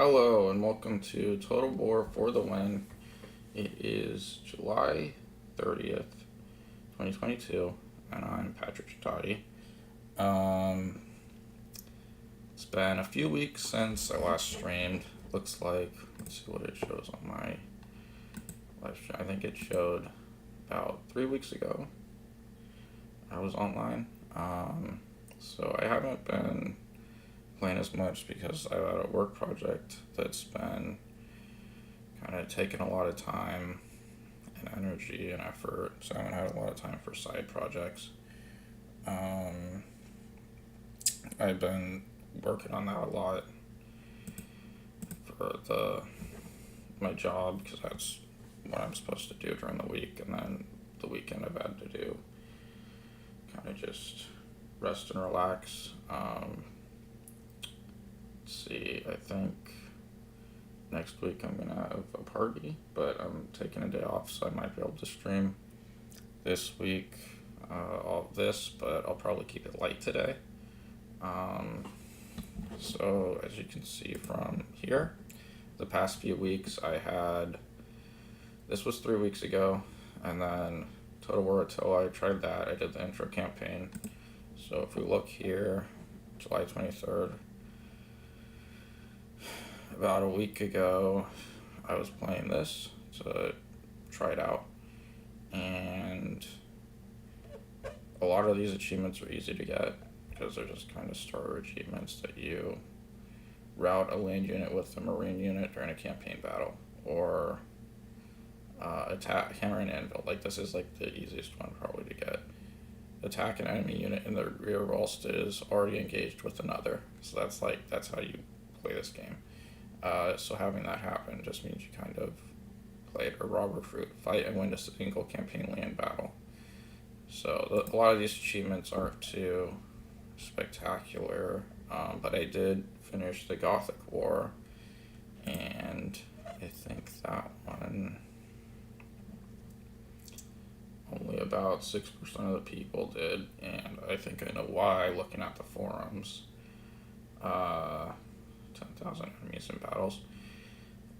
Hello and welcome to Total War for the Win. It is July 30th, 2022, and I'm Patrick Chitati. It's been a few weeks since I last streamed. Looks like, let's see what it shows on my live stream. I think it showed about 3 weeks ago I was online. So I haven't been playing as much because I had a work project that's been kind of taking a lot of time and energy and effort, so I haven't had a lot of time for side projects. I've been working on that a lot for my job because that's what I'm supposed to do during the week, and then the weekend I've had to do kind of just rest and relax. See, I think next week I'm gonna have a party, but I'm taking a day off, so I might be able to stream this week all of this, but I'll probably keep it light today. So as you can see from here, the past few weeks this was 3 weeks ago, and then Total War Attila, I tried that, I did the intro campaign. So if we look here, July 23rd, about a week ago, I was playing this to try it out, and a lot of these achievements are easy to get because they're just kind of starter achievements that you route a land unit with a marine unit during a campaign battle, or attack hammer and anvil. Like, this is like the easiest one probably to get. Attack an enemy unit in the rear whilst it is already engaged with another. So that's how you play this game. So having that happen just means you kind of played a raw recruit, fight and win a single campaign land battle. So a lot of these achievements aren't too spectacular, but I did finish the Gothic War, and I think that one only about 6% of the people did, and I think I know why looking at the forums. 10,000 enemies in battles.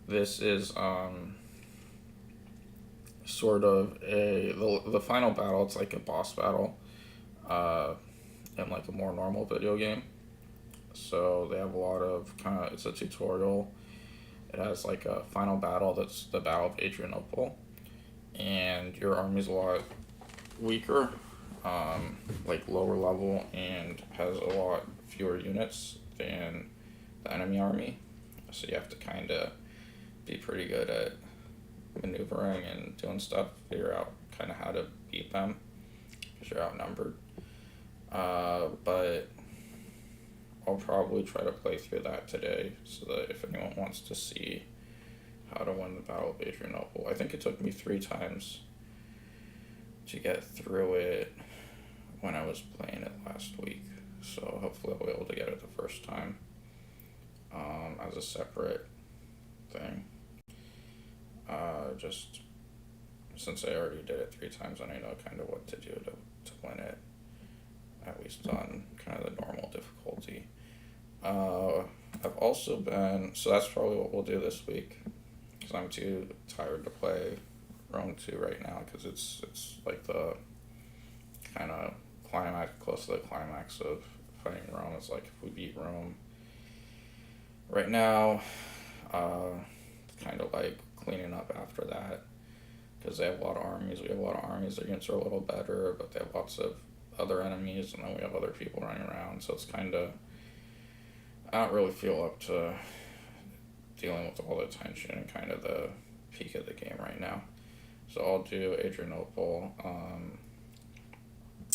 This is sort of the final battle. It's like a boss battle in like a more normal video game. So they have a lot of it's a tutorial. It has like a final battle that's the Battle of Adrianople, and your army's a lot weaker, like lower level, and has a lot fewer units than the enemy army. So you have to kind of be pretty good at maneuvering and doing stuff, figure out kind of how to beat them because you're outnumbered. But I'll probably try to play through that today so that if anyone wants to see how to win the Battle of Adrianople. I think it took me 3 times to get through it when I was playing it last week. So hopefully I'll be able to get it the first time as a separate thing. Just since I already did it 3 times and I know kind of what to do to win it, at least on kind of the normal difficulty. I've also been, so that's probably what we'll do this week, because I'm too tired to play Rome 2 right now, because it's like the kind of climax, close to the climax of fighting Rome. It's like if we beat Rome right now, it's kind of like cleaning up after that, because they have a lot of armies. We have a lot of armies. Their units are a little better, but they have lots of other enemies, and then we have other people running around. So it's kind of, I don't really feel up to dealing with all the tension and kind of the peak of the game right now. So I'll do Adrianople.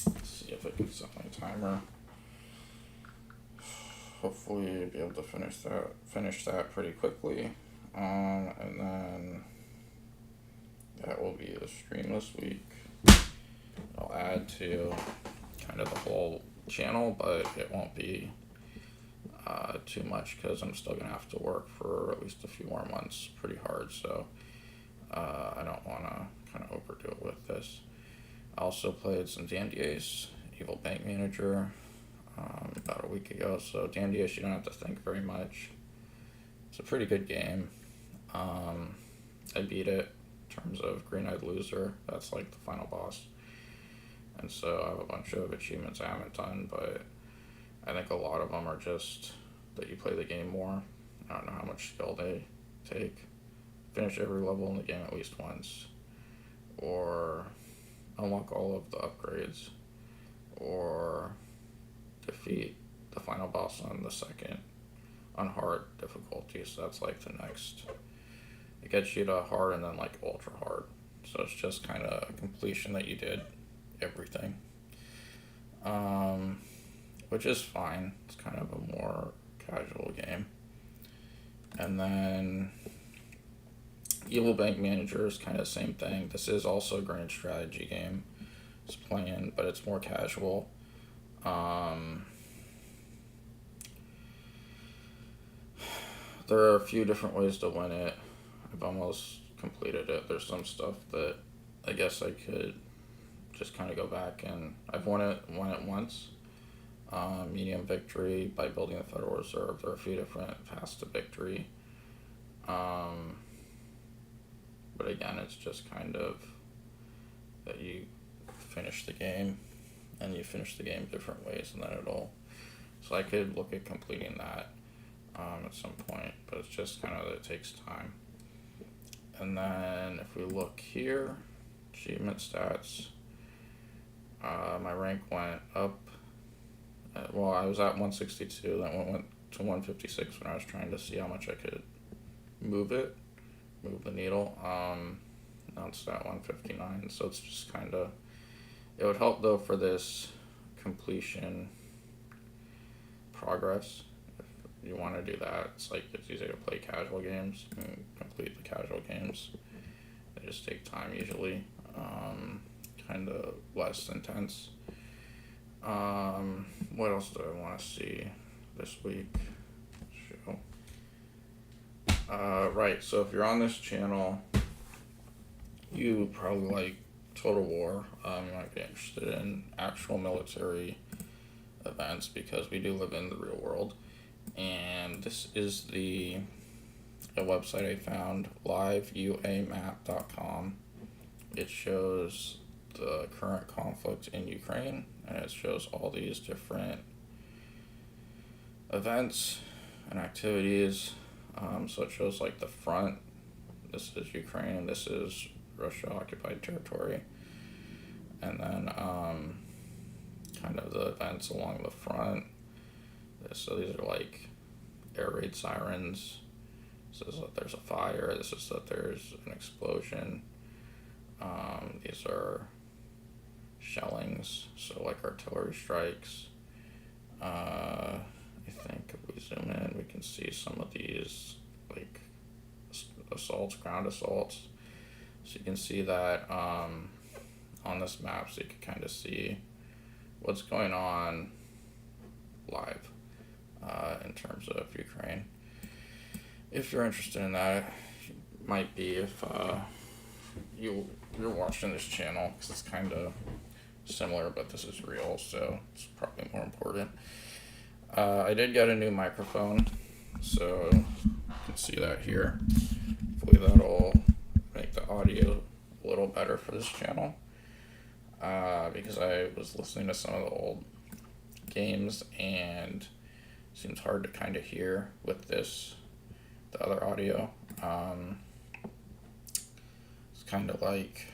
Let's see if I can set my timer. Hopefully be able to finish that pretty quickly. And then that will be the stream this week. I'll add to kind of the whole channel, but it won't be too much because I'm still gonna have to work for at least a few more months pretty hard, so I don't want to kind of overdo it with this. I also played some DMDA's Evil Bank Manager about a week ago. So DMDA, you don't have to think very much. It's a pretty good game. I beat it in terms of Green-Eyed Loser. That's like the final boss. And so I have a bunch of achievements I haven't done, but I think a lot of them are just that you play the game more. I don't know how much skill they take. Finish every level in the game at least once. Or unlock all of the upgrades. Or defeat the final boss on the second on hard difficulty. So that's like the next. It gets you to hard and then like ultra hard. So it's just kind of a completion that you did everything. Which is fine. It's kind of a more casual game. And then Evil Bank Manager is kind of the same thing. This is also a grand strategy game. It's playing, but it's more casual. There are a few different ways to win it. I've almost completed it. There's some stuff that I guess I could just kind of go back and I've won it once. Medium victory by building the Federal Reserve. There are a few different paths to victory. But again, it's just kind of that you finish the game and you finish the game different ways and then it'll. So I could look at completing that at some point, but it's just kind of that it takes time. And then if we look here, achievement stats, my rank went up. Well, I was at 162, then went to 156 when I was trying to see how much I could move the needle. Now it's at 159, so it's just kind of, it would help though for this completion progress. If you want to do that, it's like it's easier to play casual games and complete the casual games. They just take time usually, kind of less intense. What else do I want to see this week? Right, so if you're on this channel, you probably like Total War. You might be interested in actual military events because we do live in the real world. And this is a website I found, liveuamap.com. It shows the current conflict in Ukraine, and it shows all these different events and activities. So it shows like the front. This is Ukraine. This is Russia occupied territory. And then kind of the events along the front. So these are like air raid sirens. This is that there's a fire. This is that there's an explosion. These are shellings, so like artillery strikes. I think if we zoom in, we can see some of these like assaults, ground assaults. So you can see that on this map, so you can kind of see what's going on live in terms of Ukraine. If you're interested in that, it might be if you're watching this channel, because it's kind of similar, but this is real, so it's probably more important. I did get a new microphone, so you can see that here. Hopefully that'll make the audio a little better for this channel, because I was listening to some of the old games and it seems hard to kind of hear with the other audio. It's kind of like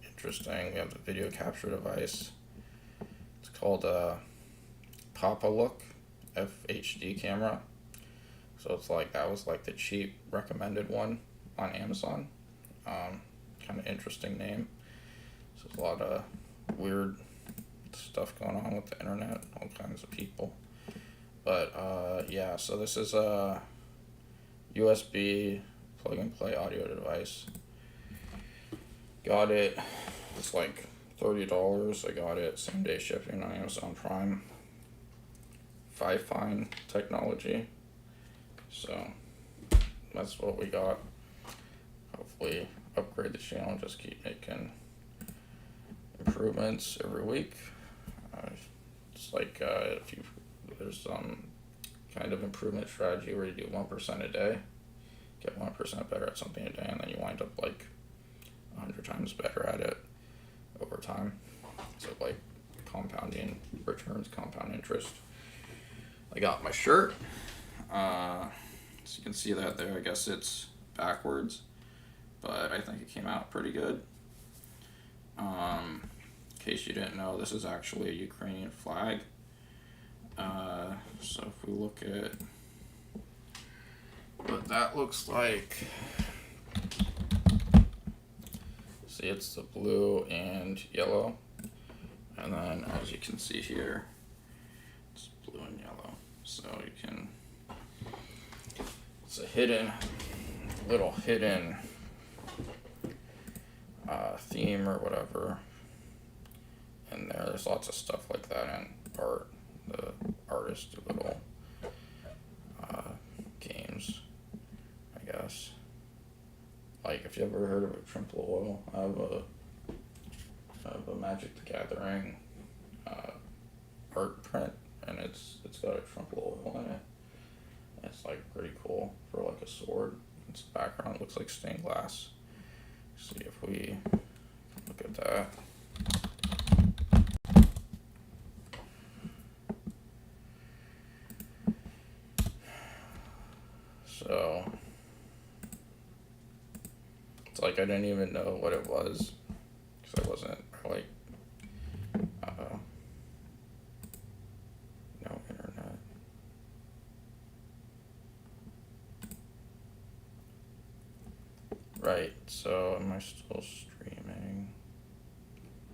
interesting. We have the video capture device. It's called a Papa Look FHD camera. So it's like, that was like the cheap recommended one on Amazon. Kind of interesting name. So there's a lot of weird stuff going on with the internet, all kinds of people. But yeah, so this is a USB plug and play audio device. Got it, it's like $30. I got it same day shipping on Amazon Prime. Fine technology. So that's what we got. Hopefully upgrade the channel, just keep making improvements every week. It's like if there's some kind of improvement strategy where you do 1% a day. get 1% better at something a day, and then you wind up like 100 times better at it over time. So like compounding returns, compound interest. I got my shirt. So you can see that there. I guess it's backwards, but I think it came out pretty good. In case you didn't know, this is actually a Ukrainian flag. So if we look at what that looks like, see, it's the blue and yellow, and then as you can see here, it's blue and yellow. So you can, it's a little hidden theme or whatever in there. There's lots of stuff like that in art. The artists do little games, I guess. Like if you ever heard of a Trimple Oil, I have a Magic the Gathering art print, and it's got a Trimple Oil in it. It's like pretty cool for like a sword. Its background looks like stained glass. See if we look at that. So it's like I didn't even know what it was because I wasn't like no internet. Right, so am I still streaming?